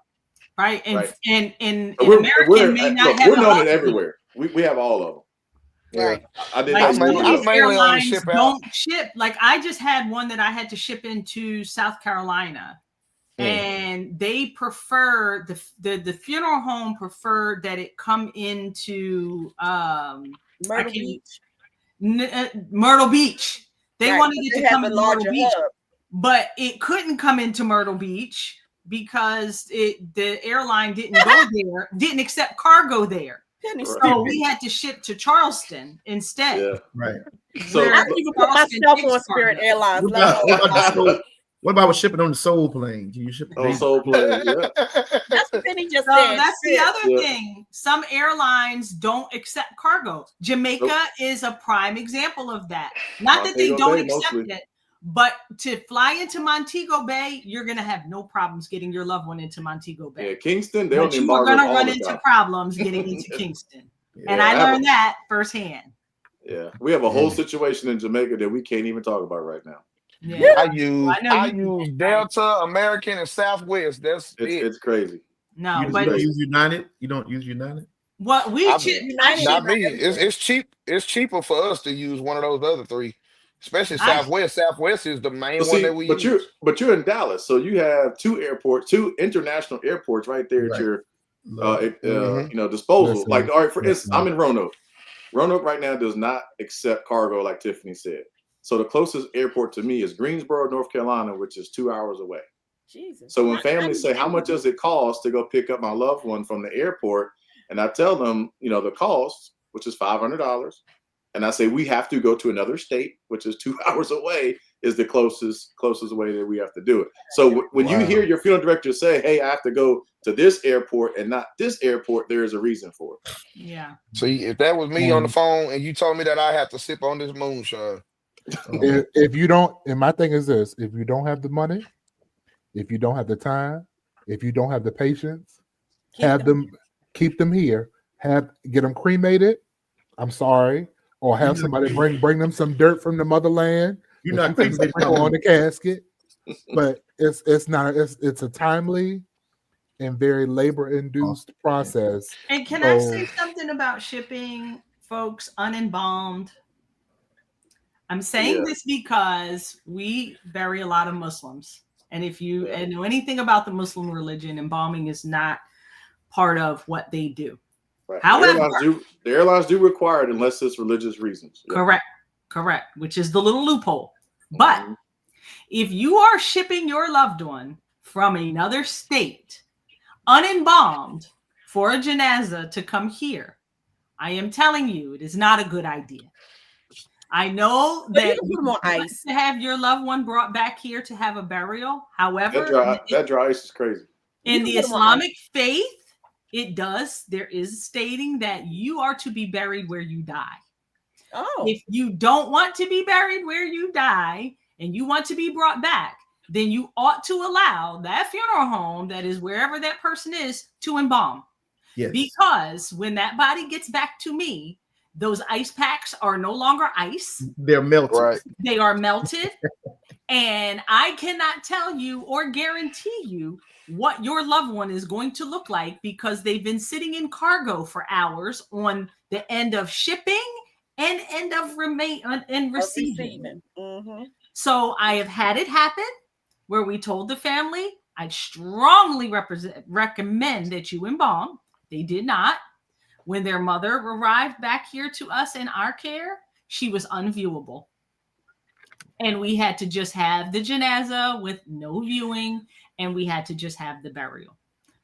Right. And American may not have. We're known everywhere. We have all of them. Right. I did. Airlines don't ship. Like I just had one that I had to ship into South Carolina, and they prefer the funeral home preferred that it come into Myrtle Beach. They wanted it to come in Myrtle Beach, but it couldn't come into Myrtle Beach because the airline didn't go there, didn't accept cargo there. So we had to ship to Charleston instead. Yeah, right. So I didn't even put myself on Spirit Airlines. What about shipping on the Soul plane? Can you ship on Soul plane? Yeah. That's what Penny just said. That's the other thing. Some airlines don't accept cargo. Jamaica is a prime example of that. Not that they don't accept it, But to fly into Montego Bay, you're going to have no problems getting your loved one into Montego Bay. Yeah, Kingston, they but don't you are embargo going to all run the into time. problems getting into Kingston. Yeah, And I learned that firsthand. Yeah, we have a whole situation in Jamaica that we can't even talk about right now. Yeah. I use Delta, American, and Southwest. That's It's crazy. No, you but don't use United. You don't use United. what we not me. It's cheap. It's cheaper for us to use one of those other three, especially Southwest. Southwest is the main one that we use. You're in Dallas, so you have two international airports right there at your disposal. Listen, like, all right, for instance, I'm in Roanoke. Roanoke right now does not accept cargo, like Tiffany said. So the closest airport to me is Greensboro, North Carolina, which is 2 hours away. Jesus. So when families say, how much does it cost to go pick up my loved one from the airport? And I tell them, the cost, which is $500. And I say, we have to go to another state, which is 2 hours away, is the closest way that we have to do it. So when you hear your funeral director say, hey, I have to go to this airport and not this airport, there is a reason for it. Yeah. So if that was me on the phone and you told me that I have to sip on this moonshine. If you don't, and my thing is this: if you don't have the money, if you don't have the time, if you don't have the patience, keep them here. Get them cremated. I'm sorry, or have somebody bring them some dirt from the motherland. You're not on the casket, but it's a timely and very labor-induced process. And can I say something about shipping folks unembalmed? I'm saying this because we bury a lot of Muslims. And if you know anything about the Muslim religion, embalming is not part of what they do. Right. However, the airlines do require it unless it's religious reasons. Correct, which is the little loophole. But if you are shipping your loved one from another state, unembalmed, for a janazah to come here, I am telling you, it is not a good idea. I know that you want to have your loved one brought back here to have a burial. However, that dry ice is crazy. In the Islamic faith, there is stating that you are to be buried where you die. Oh. If you don't want to be buried where you die and you want to be brought back, then you ought to allow that funeral home that is wherever that person is to embalm. Yes. Because when that body gets back to me, those ice packs are no longer ice. They're melted. Right. They are melted. And I cannot tell you or guarantee you what your loved one is going to look like because they've been sitting in cargo for hours on the end of shipping and end of receiving. Mm-hmm. So I have had it happen where we told the family, I strongly recommend that you embalm. They did not. When their mother arrived back here to us in our care, she was unviewable. And we had to just have the janazah with no viewing, and we had to just have the burial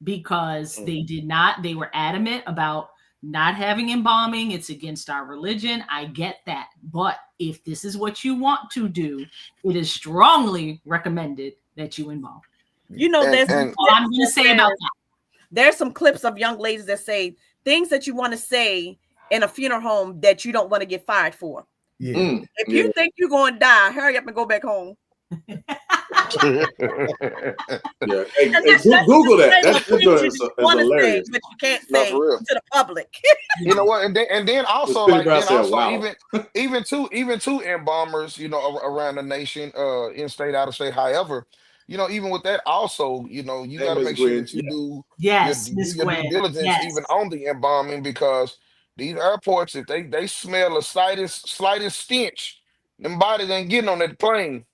because they were adamant about not having embalming. It's against our religion. I get that. But if this is what you want to do, it is strongly recommended that you embalm. I'm going to say about that. There's some clips of young ladies that say things that you want to say in a funeral home that you don't want to get fired for. Yeah. If you think you're going to die, hurry up and go back home. Hey, Google that. That's hilarious. Say, but you can't say to the public. You know what? And then also even two embalmers, around the nation, in state, out of state. However, even with that, also, you got to make sure that you do your due diligence even on the embalming, because these airports, if they smell the slightest stench, them bodies ain't getting on that plane.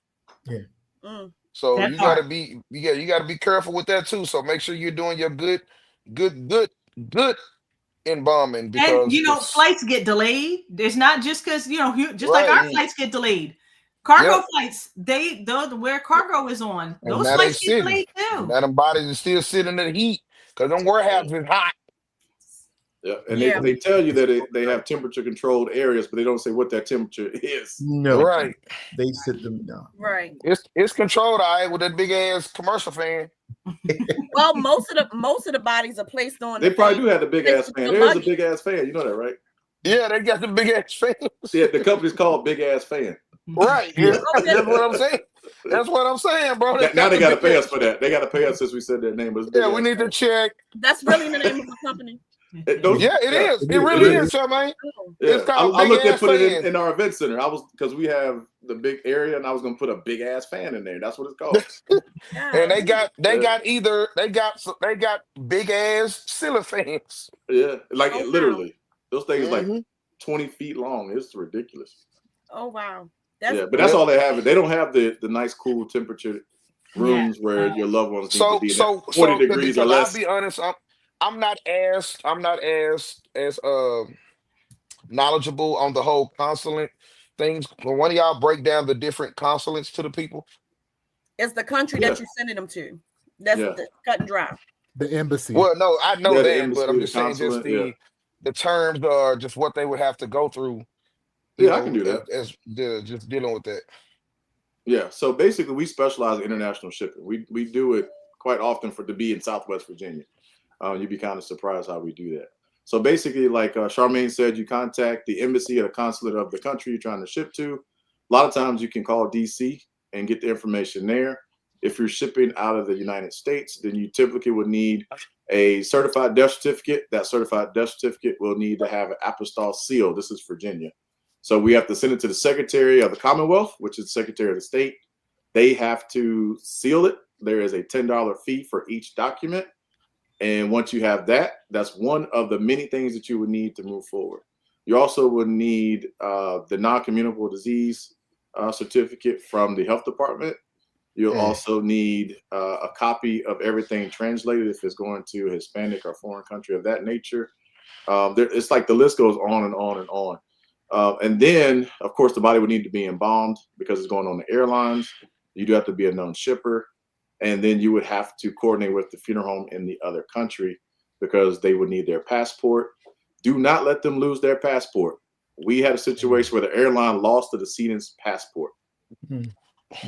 Yeah. So you gotta be careful with that too. So make sure you're doing your good embalming, because and flights get delayed. It's not just because like our flights get delayed. Cargo flights, where cargo is on, those flights get delayed too. Now them bodies are still sitting in the heat because them warehouses is hot. Yeah, and they tell you that they have temperature controlled areas, but they don't say what that temperature is. No, right? They sit them down. Right. It's controlled, with that big ass commercial fan. Well, most of the bodies are placed on. They probably do have the big ass fan. There's a big ass fan. You know that, right? Yeah, they got the big ass fan. See, the company's called Big Ass Fan. Right. Yeah. That's what I'm saying. That's what I'm saying, bro. Now they got to pay us for that. They got to pay us since we said their name. But Yeah, we need to check. That's really the name of the company. Yeah, it is. It really is, Charmaine. Yeah. It's called I looked Big at Ass put it Fan. in our event center. Because we have the big area, and I was gonna put a big ass fan in there. That's what it's called. And they got big ass ceiling fans. Yeah, like Oh, wow. literally, those things like Mhm. 20 feet long. It's ridiculous. Oh wow. But that's all they have. They don't have the nice, cool temperature rooms where your loved ones need to be at 40 degrees or less. I'll be honest, I'm not as knowledgeable on the whole consulate things. When one of y'all break down the different consulates to the people. It's the country that you're sending them to. That's the cut and dry. The embassy. Well, no, I know that, embassy, but I'm just saying just the terms are just what they would have to go through. I can do that. As just dealing with that. Yeah, so basically we specialize in international shipping. We do it quite often to be in Southwest Virginia. You'd be kind of surprised how we do that. So basically, like Charmaine said, you contact the embassy or the consulate of the country you're trying to ship to. A lot of times you can call DC and get the information there. If you're shipping out of the United States, then you typically would need a certified death certificate. That certified death certificate will need to have an apostille seal. This is Virginia. So we have to send it to the Secretary of the Commonwealth, which is the Secretary of the State. They have to seal it. There is a $10 fee for each document. And once you have that, that's one of the many things that you would need to move forward. You also would need the non-communicable disease certificate from the health department. You'll also need a copy of everything translated if it's going to a Hispanic or foreign country of that nature. It's like the list goes on and on and on. And then, of course, the body would need to be embalmed because it's going on the airlines. You do have to be a known shipper. And then you would have to coordinate with the funeral home in the other country because they would need their passport. Do not let them lose their passport. We had a situation where the airline lost the decedent's passport. The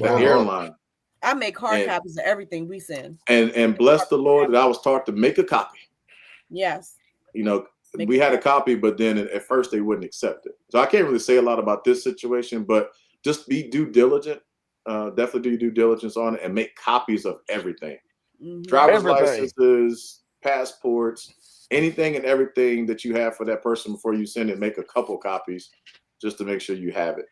airline. I make hard copies of everything we send. And bless the Lord that I was taught to make a copy. Yes. We had a copy, but then at first they wouldn't accept it. So I can't really say a lot about this situation, but just be due diligent. Definitely do your due diligence on it and make copies of everything. Driver's licenses, passports, anything and everything that you have for that person before you send it, make a couple copies just to make sure you have it.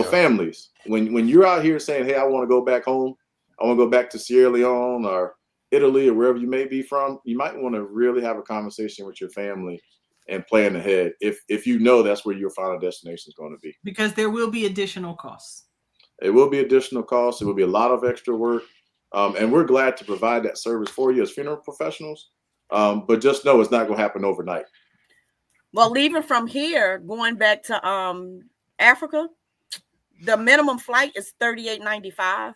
Families, when you're out here saying, hey, I want to go back home, I want to go back to Sierra Leone or Italy or wherever you may be from, you might want to really have a conversation with your family and plan ahead if you know that's where your final destination is going to be. Because there will be additional costs. It will be additional costs. It will be a lot of extra work. And we're glad to provide that service for you as funeral professionals. But just know it's not going to happen overnight. Well, leaving from here, going back to Africa, the minimum flight is $38.95.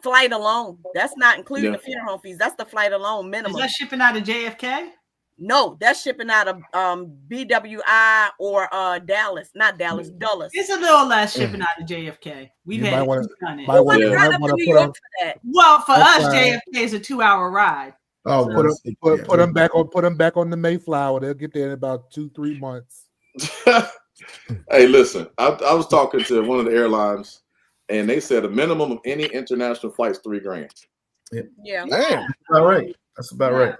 Flight alone. That's not including the funeral home fees. That's the flight alone minimum. Is that shipping out of JFK? No, that's shipping out of BWI or Dallas. Not Dallas, Dulles. It's a little less shipping out of JFK. We've had done it. Well, for us, JFK is a 2-hour ride. Oh, put them back on the Mayflower. They'll get there in about 2-3 months. Hey, listen, I was talking to one of the airlines, and they said a minimum of any international flight is $3,000. Yeah. Damn. That's about right. That's about right.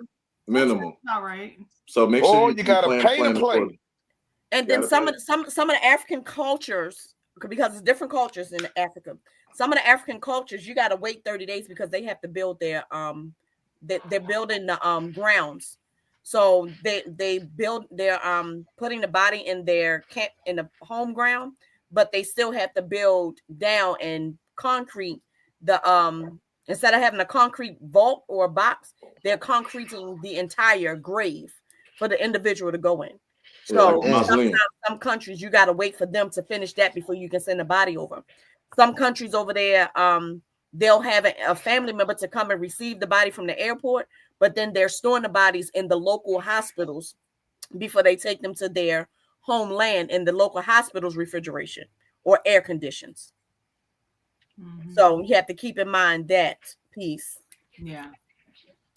Minimum. All right. So make sure you got to pay to play. And then some of the African cultures, because it's different cultures in Africa. Some of the African cultures, you got to wait 30 days because they have to build their they're building the grounds. So they build their putting the body in their camp in the home ground, but they still have to build down and concrete the instead of having a concrete vault or a box, they're concreting the entire grave for the individual to go in. So sometimes some countries you got to wait for them to finish that before you can send the body over. Some countries over there, they'll have a family member to come and receive the body from the airport, but then they're storing the bodies in the local hospitals before they take them to their homeland in the local hospital's refrigeration or air conditions. Mm-hmm. So you have to keep in mind that piece. Yeah.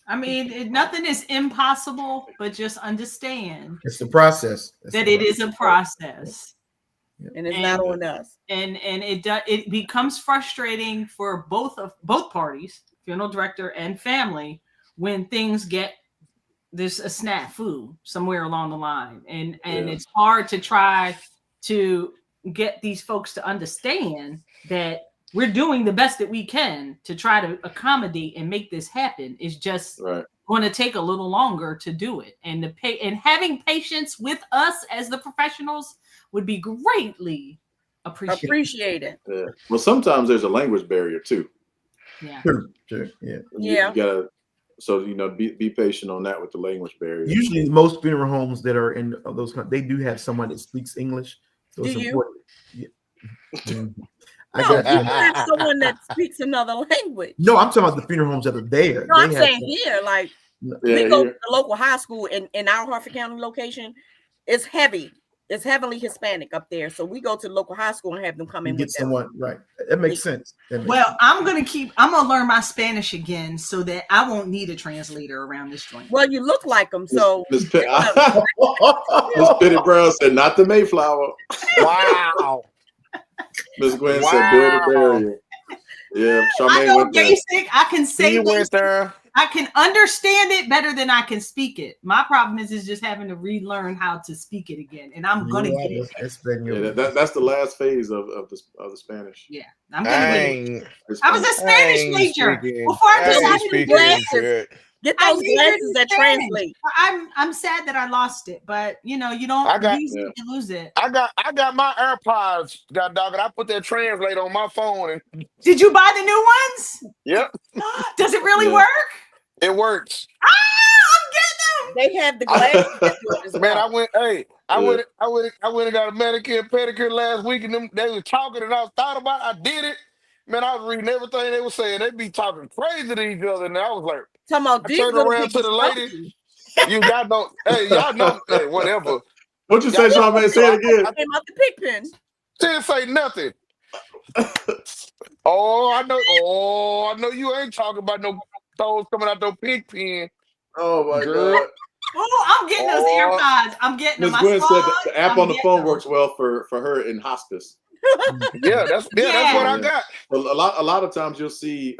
I mean, nothing is impossible, but just understand it's the process. It is a process. And it's not on us. And it becomes frustrating for both parties, funeral director and family, when things get there's a snafu somewhere along the line, and it's hard to try to get these folks to understand that we're doing the best that we can to try to accommodate and make this happen. Is just going to take a little longer to do it, and having patience with us as the professionals would be greatly appreciated. Yeah. Well, sometimes there's a language barrier too. Yeah. Sure. Yeah. You gotta, so be patient on that with the language barrier. Usually, most funeral homes that are in those they do have someone that speaks English. So do it's you? important. Yeah. Mm-hmm. No, you have someone that speaks another language. No, I'm talking about the funeral homes that are there. No, I'm saying here, like we go to the local high school in our Harford County location. It's heavy. It's heavily Hispanic up there. So we go to the local high school and have them come in get with someone them. right. That makes sense. Well, I'm gonna learn my Spanish again so that I won't need a translator around this joint. Well, you look like them, so Miss Petty Brown said, "Not the Mayflower." Wow. Miss Gwen said, "Build a barrier." Yeah, Charmaine I know went basic. There. I can say went there. I can understand it better than I can speak it. My problem is just having to relearn how to speak it again, and I'm gonna get it. That's the last phase of the Spanish. Yeah, I'm gonna get it. I was a Spanish major before I decided to glasses. Get those glasses that translate. I'm sad that I lost it, but you don't lose it. I got my AirPods. God dog it. I put that translate on my phone. And did you buy the new ones? Yep. Does it really work? It works. I'm getting them. They have the glasses. Man, I went and got a manicure, pedicure last week, and they was talking, and I thought about it. I did it. Man, I was reading everything they were saying. They be talking crazy to each other, and I was like, I turned around to the lady. Y'all know, hey, whatever. What'd you say, Charmaine? Say it again. I came out the pig pen. She didn't say nothing. I know you ain't talking about no toes coming out no pig pen. Oh my God. Oh, I'm getting those AirPods. I'm getting them. Ms. Gwen said the app on the phone works well for her in hospice. That's what I got. A lot of times you'll see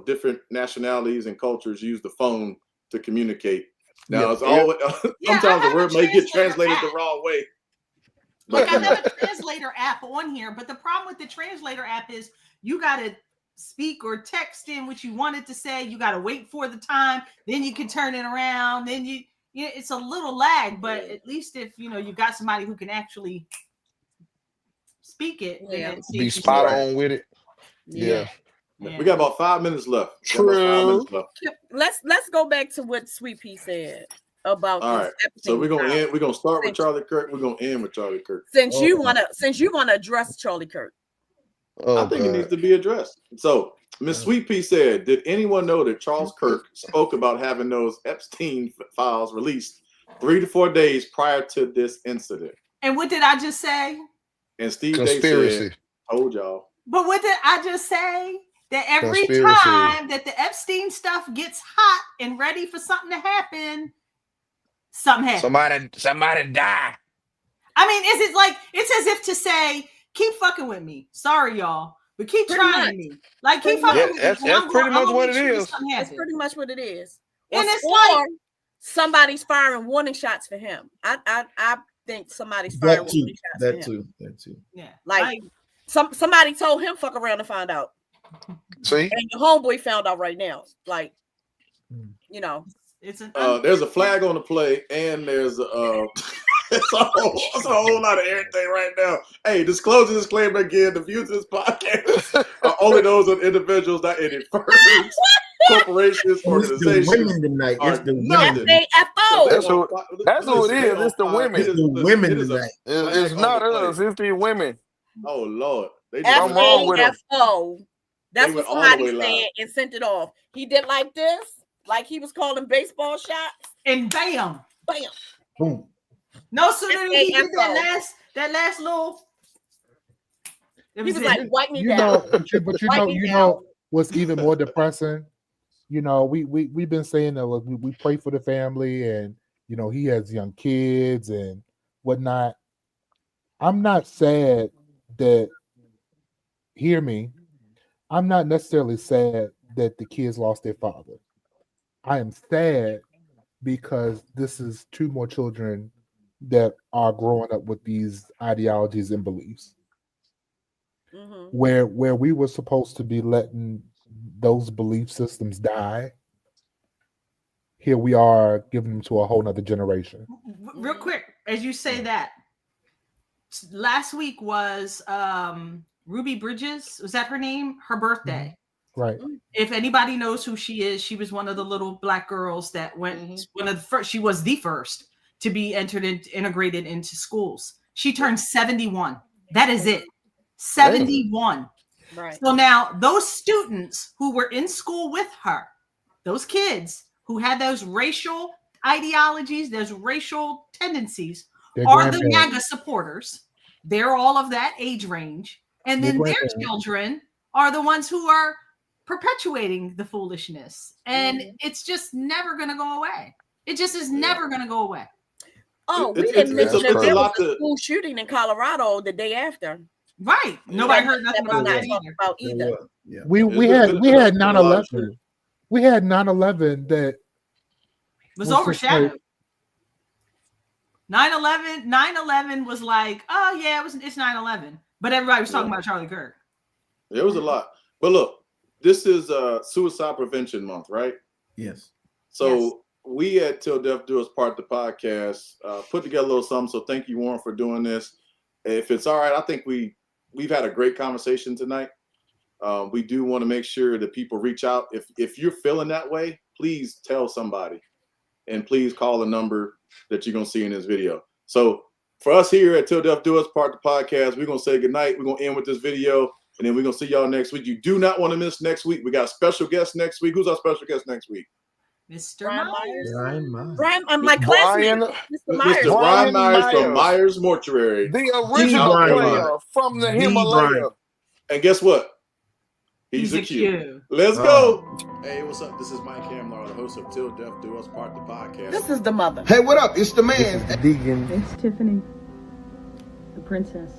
different nationalities and cultures use the phone to communicate. Now it's always sometimes the word may get translated the wrong way. Like I have a translator app on here, but the problem with the translator app is you gotta speak or text in what you wanted to say. You gotta wait for the time, then you can turn it around. Then it's a little lag, but at least if you got somebody who can actually speak it, be spot on with it. Yeah. We got about 5 minutes left. True. Let's go back to what Sweet Pea said about. All right. So we're gonna start with Charlie Kirk. We're gonna end with Charlie Kirk. Since you wanna address Charlie Kirk. I think it needs to be addressed. So Miss Sweet Pea said, "Did anyone know that Charles Kirk spoke about having those Epstein files released 3 to 4 days prior to this incident?" And what did I just say? And Steve Day said, "Told y'all." But what did I just say? That every time that the Epstein stuff gets hot and ready for something to happen, something happens. Somebody die. I mean, it's as if to say, keep fucking with me. Sorry, y'all, but keep trying me. Like keep fucking with me. That's pretty much what it is. That's pretty much what it is. And it's like somebody's firing warning shots for him. I think somebody's firing warning shots for him. That too. Yeah. Like somebody told him fuck around and find out. See? And your homeboy found out right now. Like, it's there's a flag on the play, and there's it's a whole lot of everything right now. Hey, disclaimer again: the views of this podcast are only those of individuals, not any firms, corporations, organizations. It's the women tonight. It's the women. That's who it is. It's the women. It's the women tonight. It's not us. It's the women. Oh Lord, I'm wrong with them. That's what somebody said and sent it off. He did like this, like he was calling baseball shots, and bam, boom. No sooner than he did that last little. He was like, "Wipe me down." But you know what's even more depressing? We've been saying that we pray for the family, and he has young kids and whatnot. I'm not sad that, hear me, I'm not necessarily sad that the kids lost their father. I am sad because this is 2 more children that are growing up with these ideologies and beliefs. Mm-hmm. Where we were supposed to be letting those belief systems die, here we are giving them to a whole nother generation. Real quick, as you say that, last week was Ruby Bridges, was that her name? Her birthday. Right. If anybody knows who she is, she was one of the little black girls that went, one of the first, she was the first to be integrated into schools. She turned 71. That is it. 71. Right. So now those students who were in school with her, those kids who had those racial ideologies, those racial tendencies, are the MAGA supporters. They're all of that age range. And then their children are the ones who are perpetuating the foolishness. And it's just never going to go away. It just is never going to go away. Oh, we didn't mention that there was a school shooting in Colorado the day after. Right. Nobody heard nothing about that either. Yeah. We had 9/11. We had 9/11 that was overshadowed. 9/11 was like, oh yeah, it's 9/11. But everybody was talking about Charlie Kirk. There was a lot. But look, this is Suicide Prevention Month, right? Yes. So we at Till Death Do Us Part, the podcast, put together a little something. So thank you, Warren, for doing this. If it's all right, I think we've had a great conversation tonight. We do want to make sure that people reach out. If you're feeling that way, please tell somebody, and please call the number that you're going to see in this video. So for us here at Till Death Do Us Part, the podcast, we're going to say goodnight. We're going to end with this video, and then we're going to see y'all next week. You do not want to miss next week. We got a special guest next week. Who's our special guest next week? Mr. Myers. Brian, I'm my classmate. Mr. Brian Myers from Myers Mortuary. The original player from the Himalaya. And guess what? He's a Q. Let's go. Hey, what's up? This is Mike Hamlar, the host of Till Death Do Us Part, the podcast. This is the mother. Hey, what up? It's the man. This is the vegan. It's Tiffany, the princess.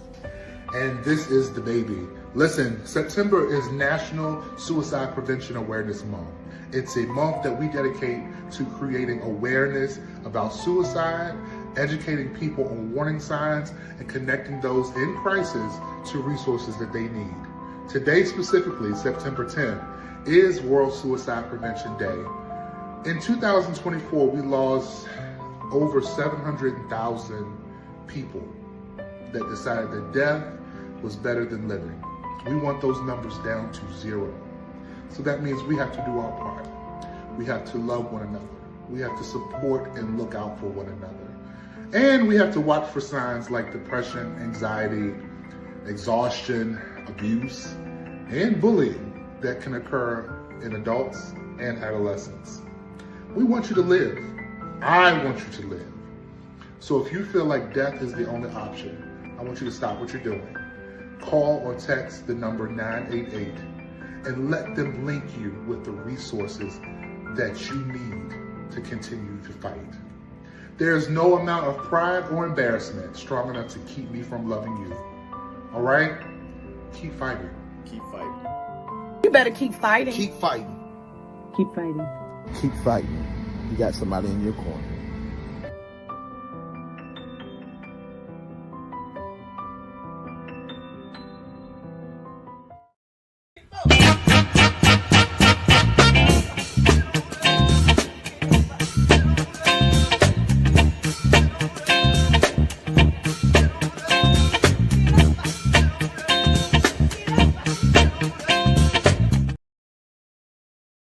And this is the baby. Listen, September is National Suicide Prevention Awareness Month. It's a month that we dedicate to creating awareness about suicide, educating people on warning signs, and connecting those in crisis to resources that they need. Today specifically, September 10th, is World Suicide Prevention Day. In 2024, we lost over 700,000 people that decided that death was better than living. We want those numbers down to 0. So that means we have to do our part. We have to love one another. We have to support and look out for one another. And we have to watch for signs like depression, anxiety, exhaustion, abuse, and bullying that can occur in adults and adolescents. We want you to live. I want you to live. So if you feel like death is the only option, I want you to stop what you're doing. Call or text the number 988 and let them link you with the resources that you need to continue to fight. There is no amount of pride or embarrassment strong enough to keep me from loving you. All right? Keep fighting. Keep fighting. You better keep fighting. Keep fighting. Keep fighting. Keep fighting. You got somebody in your corner.